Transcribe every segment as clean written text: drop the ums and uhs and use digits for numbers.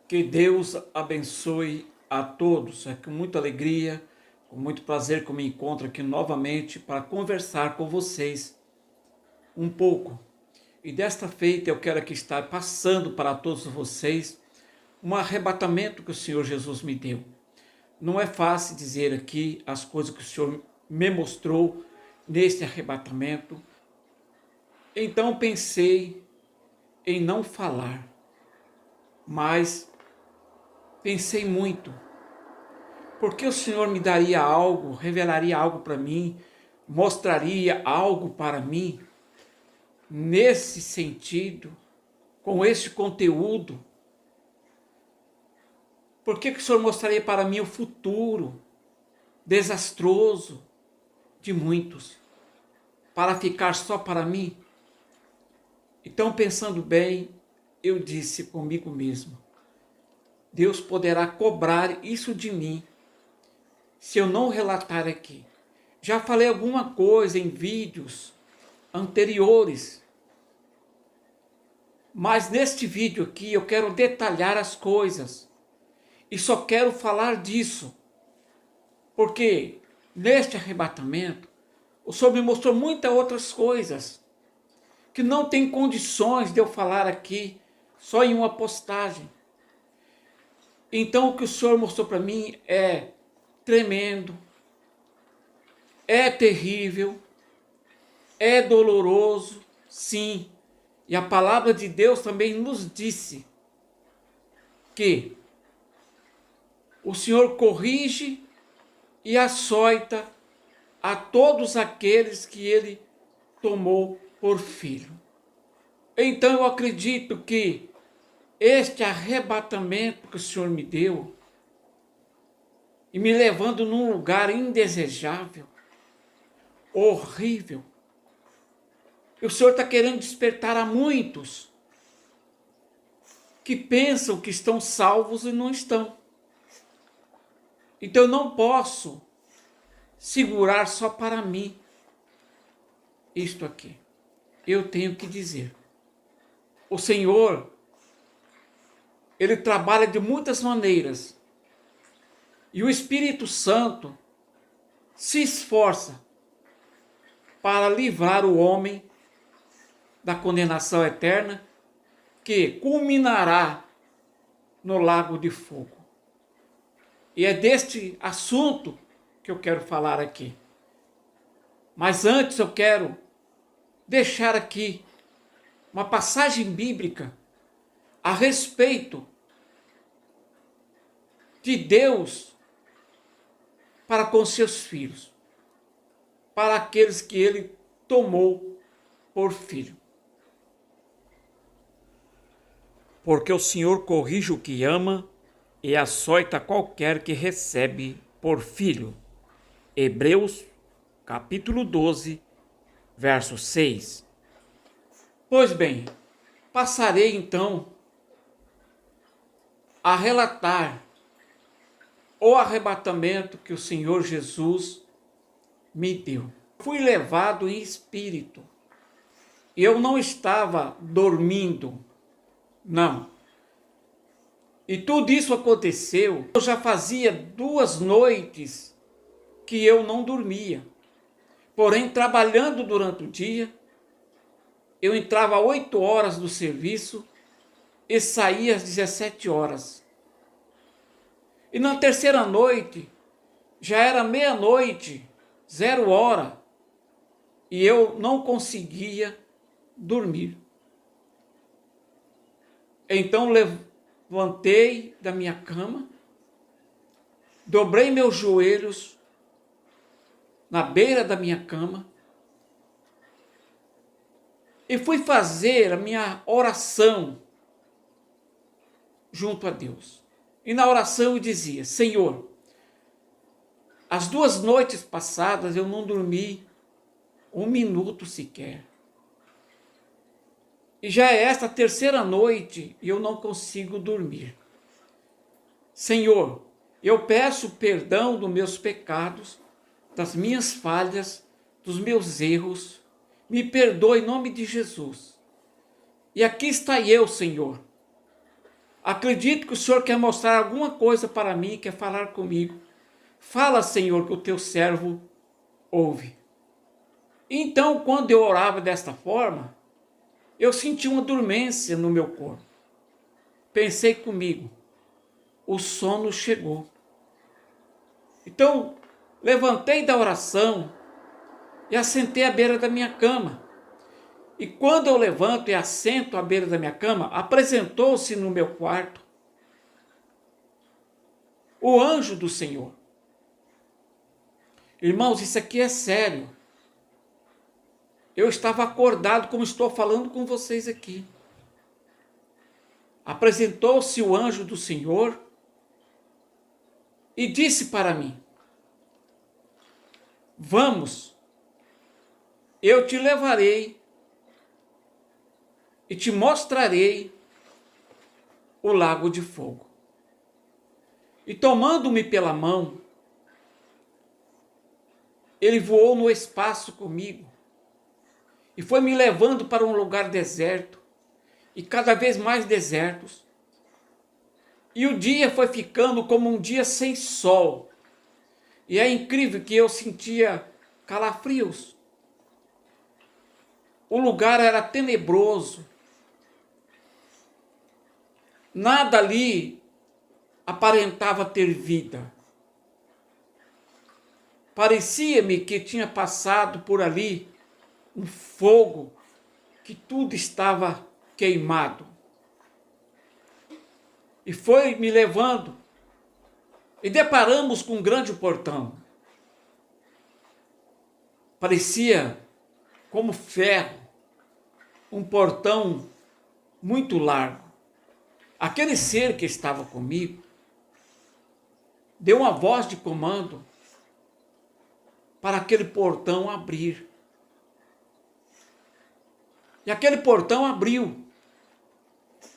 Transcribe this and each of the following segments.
Que Deus abençoe a todos. É com muita alegria, com muito prazer que eu me encontro aqui novamente para conversar com vocês um pouco. E desta feita eu quero aqui estar passando para todos vocês um arrebatamento que o Senhor Jesus me deu. Não é fácil dizer aqui as coisas que o Senhor me mostrou neste arrebatamento. Então pensei em não falar, mas pensei muito, porque o Senhor me daria algo, revelaria algo para mim, mostraria algo para mim, nesse sentido, com esse conteúdo. Por que o Senhor mostraria para mim o futuro desastroso de muitos, para ficar só para mim? Então, pensando bem, eu disse comigo mesmo: Deus poderá cobrar isso de mim se eu não relatar aqui. Já falei alguma coisa em vídeos anteriores, mas neste vídeo aqui eu quero detalhar as coisas e só quero falar disso, porque neste arrebatamento o Senhor me mostrou muitas outras coisas que não tem condições de eu falar aqui só em uma postagem. Então o que o Senhor mostrou para mim é tremendo, é terrível, é doloroso, sim. E a palavra de Deus também nos disse que o Senhor corrige e açoita a todos aqueles que Ele tomou por filho. Então eu acredito que este arrebatamento que o Senhor me deu, e me levando num lugar indesejável, horrível, o Senhor está querendo despertar a muitos que pensam que estão salvos e não estão. Então eu não posso segurar só para mim isto aqui. Eu tenho que dizer. O Senhor, Ele trabalha de muitas maneiras. E o Espírito Santo se esforça para livrar o homem da condenação eterna, que culminará no lago de fogo. E é deste assunto que eu quero falar aqui. Mas antes eu quero deixar aqui uma passagem bíblica a respeito de Deus para com seus filhos, para aqueles que Ele tomou por filho. Porque o Senhor corrige o que ama e açoita qualquer que recebe por filho. Hebreus, capítulo 12, verso 6. Pois bem, passarei então a relatar o arrebatamento que o Senhor Jesus me deu. Fui levado em espírito. Eu não estava dormindo, não. E tudo isso aconteceu. Eu já fazia 2 noites que eu não dormia. Porém, trabalhando durante o dia, eu entrava às 8 horas do serviço e saía às 17 horas. E na terceira noite, já era meia-noite, 0 hora, e eu não conseguia dormir. Então levantei da minha cama, dobrei meus joelhos na beira da minha cama e fui fazer a minha oração junto a Deus. E na oração eu dizia: Senhor, as 2 noites passadas eu não dormi 1 minuto sequer. E já é esta terceira noite e eu não consigo dormir. Senhor, eu peço perdão dos meus pecados, das minhas falhas, dos meus erros. Me perdoe em nome de Jesus. E aqui está eu, Senhor, Acredito que o Senhor quer mostrar alguma coisa para mim, quer falar comigo. Fala, Senhor, que o teu servo ouve. Então, quando eu orava desta forma, eu senti uma dormência no meu corpo. Pensei comigo, o sono chegou. Então, levantei da oração e assentei à beira da minha cama. E quando eu levanto e assento à beira da minha cama, apresentou-se no meu quarto o anjo do Senhor. Irmãos, isso aqui é sério. Eu estava acordado como estou falando com vocês aqui. Apresentou-se o anjo do Senhor e disse para mim: vamos, eu te levarei e te mostrarei o lago de fogo. E tomando-me pela mão, ele voou no espaço comigo e foi me levando para um lugar deserto e cada vez mais desertos. E o dia foi ficando como um dia sem sol. E é incrível que eu sentia calafrios. O lugar era tenebroso. Nada ali aparentava ter vida. Parecia-me que tinha passado por ali um fogo, que tudo estava queimado. E foi me levando, e deparamos com um grande portão. Parecia como ferro, um portão muito largo. Aquele ser que estava comigo deu uma voz de comando para aquele portão abrir. E aquele portão abriu.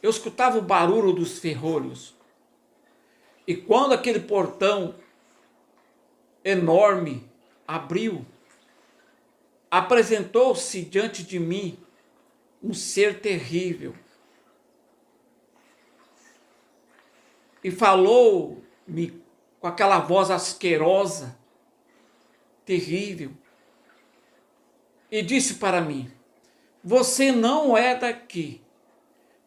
Eu escutava o barulho dos ferrolhos. E quando aquele portão enorme abriu, apresentou-se diante de mim um ser terrível. E falou-me com aquela voz asquerosa, terrível. E disse para mim: você não é daqui,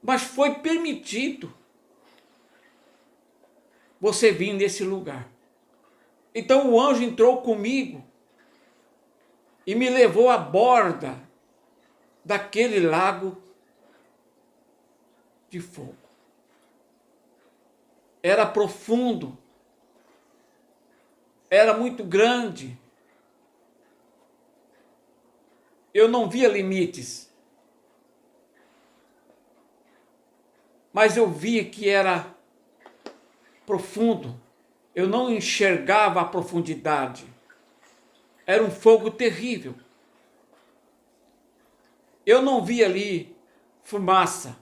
mas foi permitido você vir nesse lugar. Então o anjo entrou comigo e me levou à borda daquele lago de fogo. Era profundo, era muito grande. Eu não via limites, mas eu via que era profundo. Eu não enxergava a profundidade. Era um fogo terrível. Eu não via ali fumaça.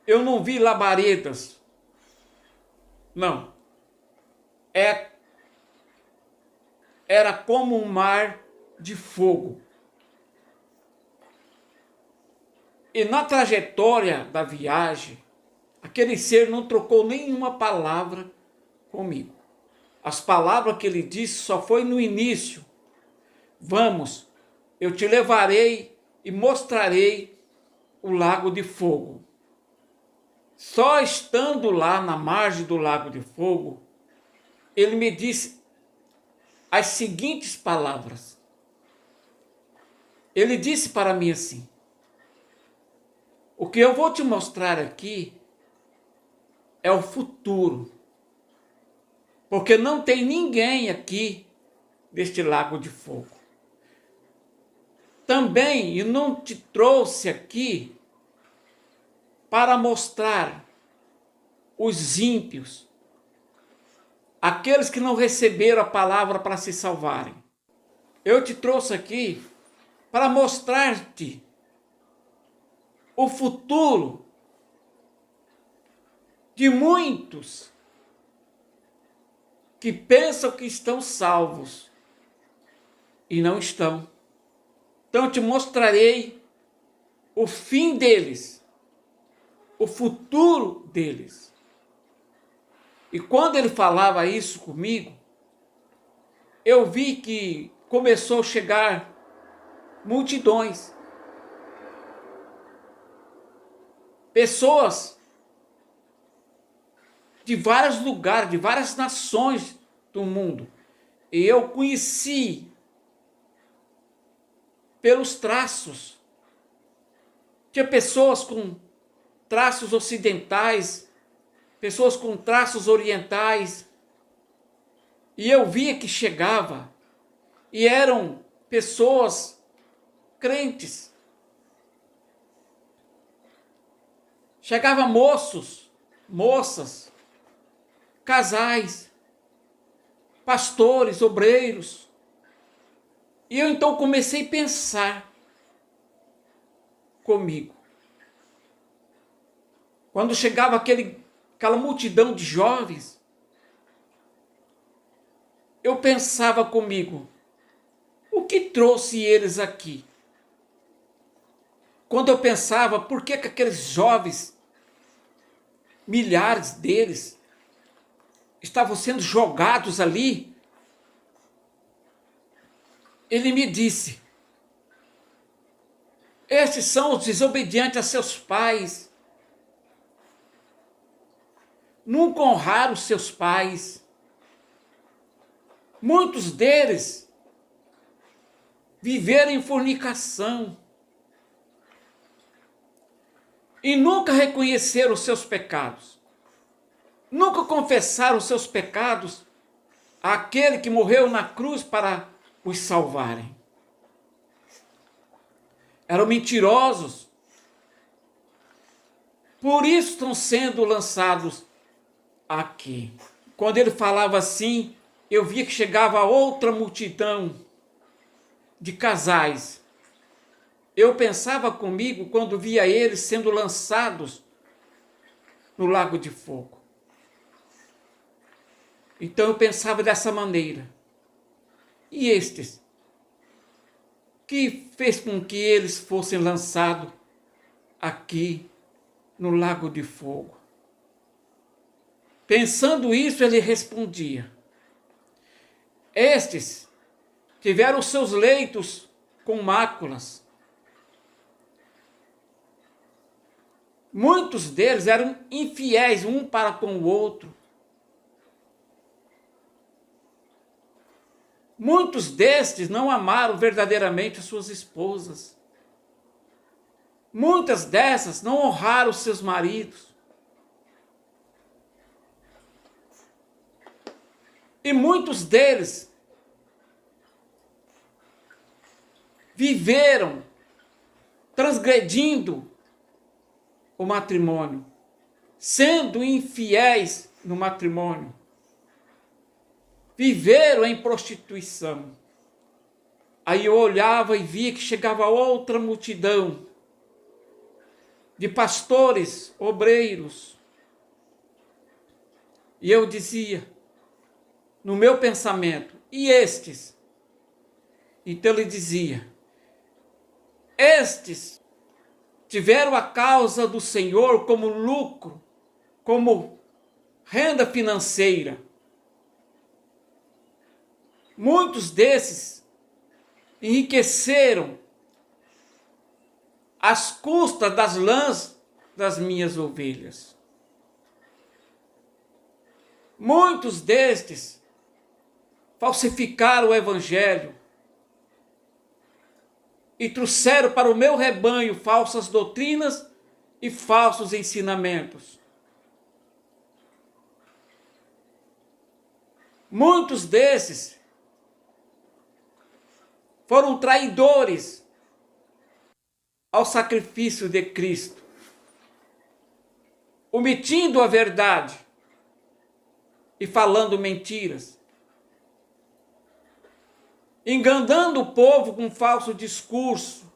Eu não vi labaredas. Não. Era como um mar de fogo. E na trajetória da viagem, aquele ser não trocou nenhuma palavra comigo. As palavras que ele disse só foi no início. Vamos, eu te levarei e mostrarei o lago de fogo. Só estando lá na margem do lago de fogo, ele me disse as seguintes palavras. Ele disse para mim assim: o que eu vou te mostrar aqui é o futuro, porque não tem ninguém aqui neste lago de fogo. Também eu não te trouxe aqui para mostrar os ímpios, aqueles que não receberam a palavra para se salvarem. Eu te trouxe aqui para mostrar-te o futuro de muitos que pensam que estão salvos e não estão. Então eu te mostrarei o fim deles, o futuro deles. E quando ele falava isso comigo, eu vi que começou a chegar multidões. Pessoas de vários lugares, de várias nações do mundo. E eu conheci pelos traços. Tinha pessoas com traços ocidentais, pessoas com traços orientais. E eu via que chegava e eram pessoas crentes. Chegava moços, moças, casais, pastores, obreiros. E eu então comecei a pensar comigo. Quando chegava aquela multidão de jovens, eu pensava comigo, o que trouxe eles aqui? Quando eu pensava, por que aqueles jovens, milhares deles, estavam sendo jogados ali, ele me disse, estes são os desobedientes a seus pais, nunca honraram seus pais, muitos deles viveram em fornicação e nunca reconheceram os seus pecados, nunca confessaram os seus pecados àquele que morreu na cruz para os salvarem. Eram mentirosos, por isso estão sendo lançados aqui. Quando ele falava assim, eu via que chegava outra multidão de casais. Eu pensava comigo quando via eles sendo lançados no lago de fogo. Então eu pensava dessa maneira. E estes? Que fez com que eles fossem lançados aqui no lago de fogo? Pensando isso, ele respondia, estes tiveram seus leitos com máculas. Muitos deles eram infiéis um para com o outro. Muitos destes não amaram verdadeiramente as suas esposas. Muitas dessas não honraram os seus maridos. E muitos deles viveram transgredindo o matrimônio, sendo infiéis no matrimônio. Viveram em prostituição. Aí eu olhava e via que chegava outra multidão de pastores, obreiros. E eu dizia, no meu pensamento, e estes? Então ele dizia, estes tiveram a causa do Senhor como lucro, como renda financeira. Muitos desses enriqueceram às custas das lãs das minhas ovelhas. Muitos destes falsificaram o evangelho e trouxeram para o meu rebanho falsas doutrinas e falsos ensinamentos. Muitos desses foram traidores ao sacrifício de Cristo, omitindo a verdade e falando mentiras, enganando o povo com falso discurso,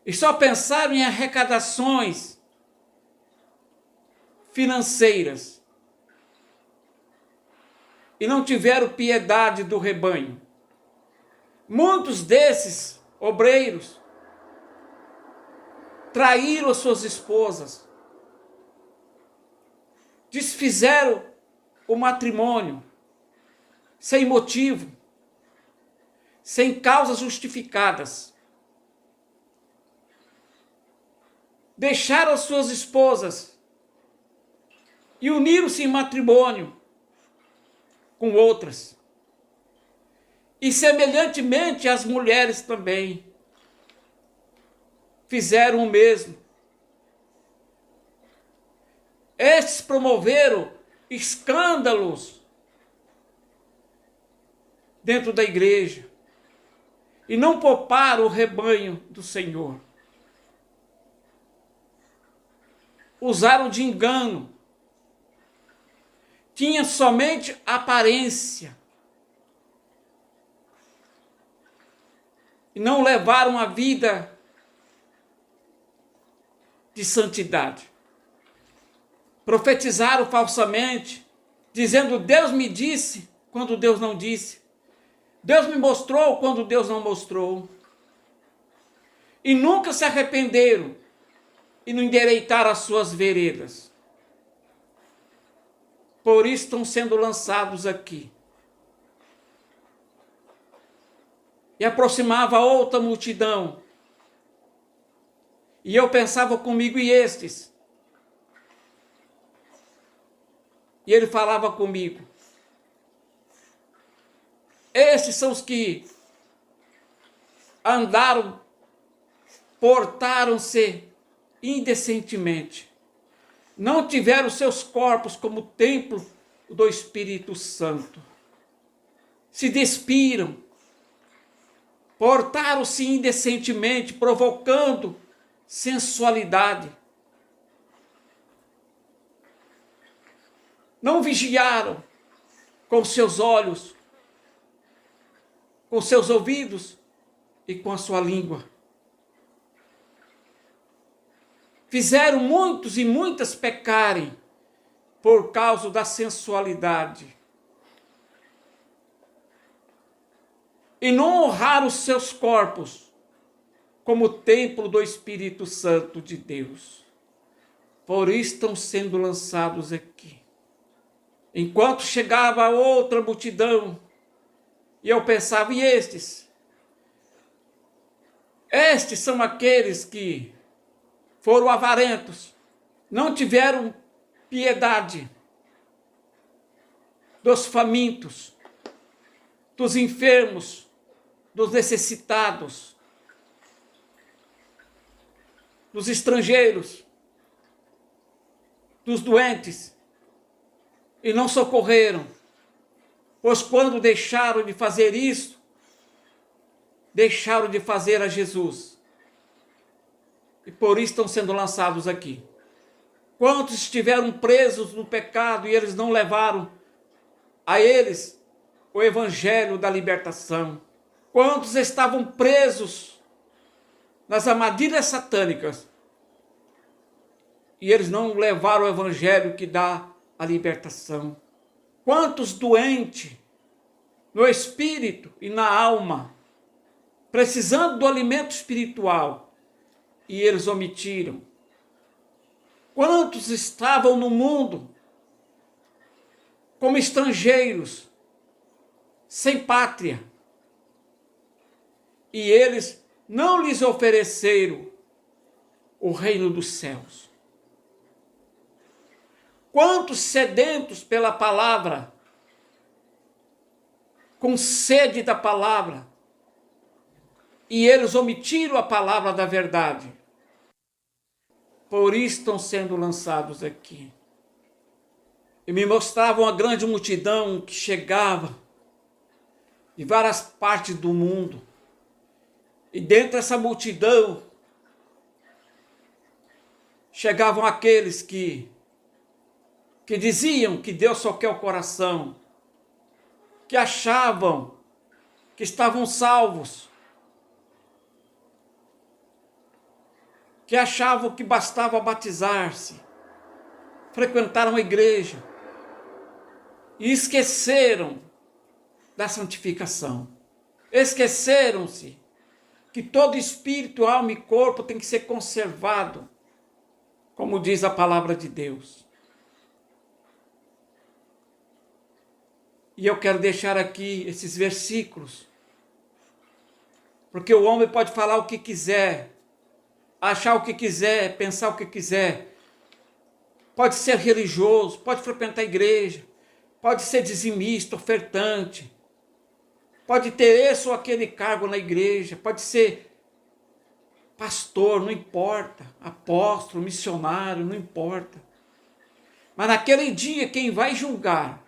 e só pensaram em arrecadações financeiras, e não tiveram piedade do rebanho. Muitos desses obreiros traíram as suas esposas, desfizeram o matrimônio sem motivo, sem causas justificadas. Deixaram as suas esposas e uniram-se em matrimônio com outras. E semelhantemente as mulheres também fizeram o mesmo. Estes promoveram escândalos dentro da igreja e não pouparam o rebanho do Senhor. Usaram de engano, tinham somente aparência e não levaram a vida de santidade. Profetizaram falsamente, dizendo: Deus me disse, quando Deus não disse. Deus me mostrou, quando Deus não mostrou. E nunca se arrependeram e não endireitaram as suas veredas. Por isso estão sendo lançados aqui. E aproximava outra multidão. E eu pensava comigo: e estes? E ele falava comigo: estes são os que andaram, portaram-se indecentemente, não tiveram seus corpos como templo do Espírito Santo, se despiram, portaram-se indecentemente, provocando sensualidade, não vigiaram com seus olhos, com seus ouvidos e com a sua língua. Fizeram muitos e muitas pecarem por causa da sensualidade. E não honraram os seus corpos como templo do Espírito Santo de Deus. Por isso estão sendo lançados aqui. Enquanto chegava outra multidão, e eu pensava: e estes? Estes são aqueles que foram avarentos, não tiveram piedade dos famintos, dos enfermos, dos necessitados, dos estrangeiros, dos doentes, e não socorreram, pois quando deixaram de fazer isso, deixaram de fazer a Jesus. E por isso estão sendo lançados aqui. Quantos estiveram presos no pecado e eles não levaram a eles o evangelho da libertação? Quantos estavam presos nas armadilhas satânicas e eles não levaram o evangelho que dá a libertação? Quantos doentes no espírito e na alma, precisando do alimento espiritual, e eles omitiram? Quantos estavam no mundo como estrangeiros, sem pátria, e eles não lhes ofereceram o reino dos céus? Quantos sedentos pela palavra, com sede da palavra, e eles omitiram a palavra da verdade? Por isso estão sendo lançados aqui. E me mostravam uma grande multidão que chegava de várias partes do mundo. E dentro dessa multidão chegavam aqueles que diziam que Deus só quer o coração, que achavam que estavam salvos, que achavam que bastava batizar-se, frequentar uma igreja, e esqueceram da santificação, esqueceram-se que todo espírito, alma e corpo tem que ser conservado, como diz a palavra de Deus. E eu quero deixar aqui esses versículos, porque o homem pode falar o que quiser, achar o que quiser, pensar o que quiser, pode ser religioso, pode frequentar a igreja, pode ser dizimista, ofertante, pode ter esse ou aquele cargo na igreja, pode ser pastor, não importa, apóstolo, missionário, não importa. Mas naquele dia quem vai julgar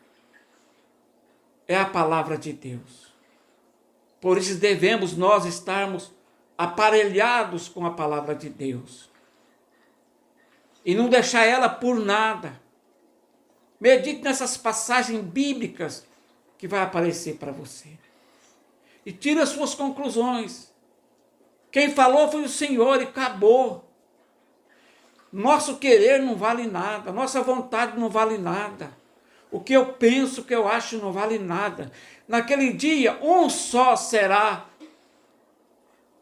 é a palavra de Deus. Por isso devemos nós estarmos aparelhados com a palavra de Deus. E não deixar ela por nada. Medite nessas passagens bíblicas que vai aparecer para você. E tire as suas conclusões. Quem falou foi o Senhor e acabou. Nosso querer não vale nada. Nossa vontade não vale nada. O que eu penso, o que eu acho não vale nada. Naquele dia, um só será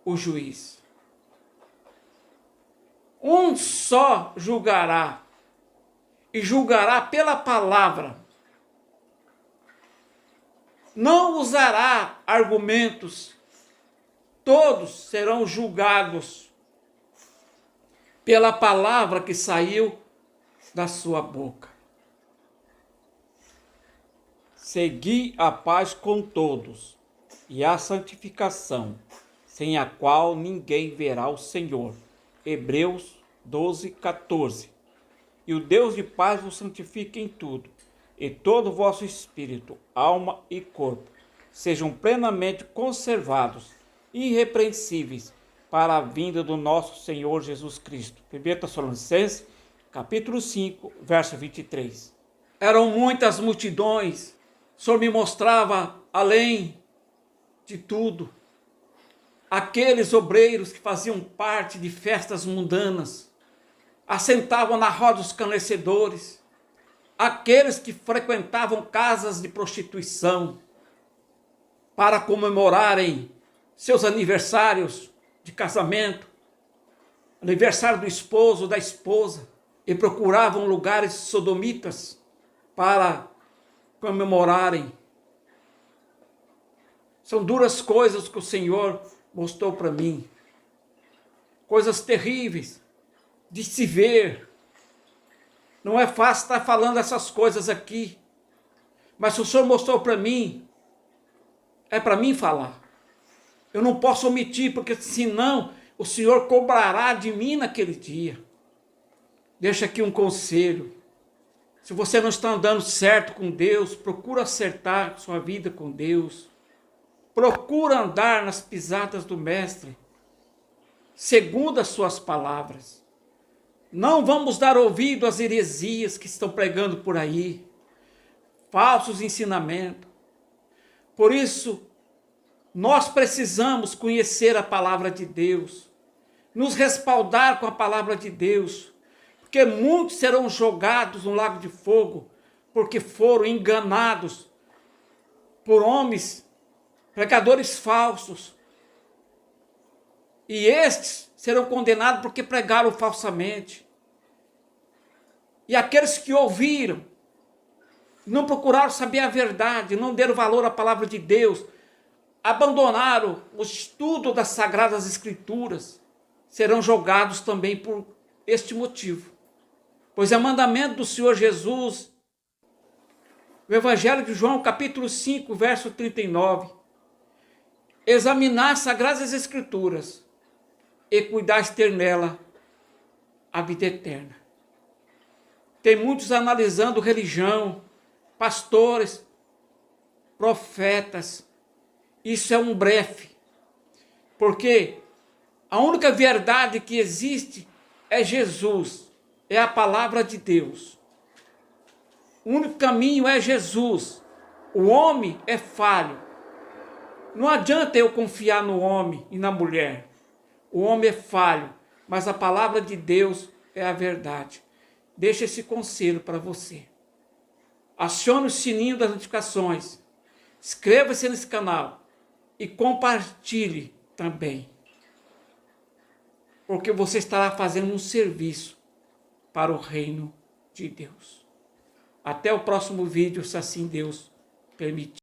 o juiz. Um só julgará. E julgará pela palavra. Não usará argumentos. Todos serão julgados pela palavra que saiu da sua boca. Segui a paz com todos e a santificação, sem a qual ninguém verá o Senhor. Hebreus 12, 14. E o Deus de paz vos santifique em tudo, e todo o vosso espírito, alma e corpo sejam plenamente conservados, irrepreensíveis, para a vinda do nosso Senhor Jesus Cristo. 1 Tessalonicenses, capítulo 5, verso 23. Eram muitas multidões, o Senhor me mostrava além de tudo. Aqueles obreiros que faziam parte de festas mundanas, assentavam na roda dos escarnecedores, aqueles que frequentavam casas de prostituição para comemorarem seus aniversários de casamento, aniversário do esposo, da esposa, e procuravam lugares sodomitas para comemorarem. São duras coisas que o Senhor mostrou para mim. Coisas terríveis de se ver. Não é fácil estar falando essas coisas aqui. Mas se o Senhor mostrou para mim, é para mim falar. Eu não posso omitir, porque senão o Senhor cobrará de mim naquele dia. Deixa aqui um conselho. Se você não está andando certo com Deus, procura acertar sua vida com Deus. Procura andar nas pisadas do Mestre, segundo as suas palavras. Não vamos dar ouvido às heresias que estão pregando por aí, falsos ensinamentos. Por isso, nós precisamos conhecer a palavra de Deus, nos respaldar com a palavra de Deus, porque muitos serão jogados no lago de fogo, porque foram enganados por homens, pregadores falsos. E estes serão condenados porque pregaram falsamente. E aqueles que ouviram, não procuraram saber a verdade, não deram valor à palavra de Deus, abandonaram o estudo das Sagradas Escrituras, serão julgados também por este motivo. Pois é mandamento do Senhor Jesus, o Evangelho de João, capítulo 5, verso 39, examinar as Sagradas Escrituras e cuidar de ter nela a vida eterna. Tem muitos analisando religião, pastores, profetas. Isso é um blefe, porque a única verdade que existe é Jesus, é a palavra de Deus. O único caminho é Jesus. O homem é falho. Não adianta eu confiar no homem e na mulher. O homem é falho, mas a palavra de Deus é a verdade. Deixa esse conselho para você. Acione o sininho das notificações. Inscreva-se nesse canal e compartilhe também. porque você estará fazendo um serviço para o reino de Deus. Até o próximo vídeo, se assim Deus permitir.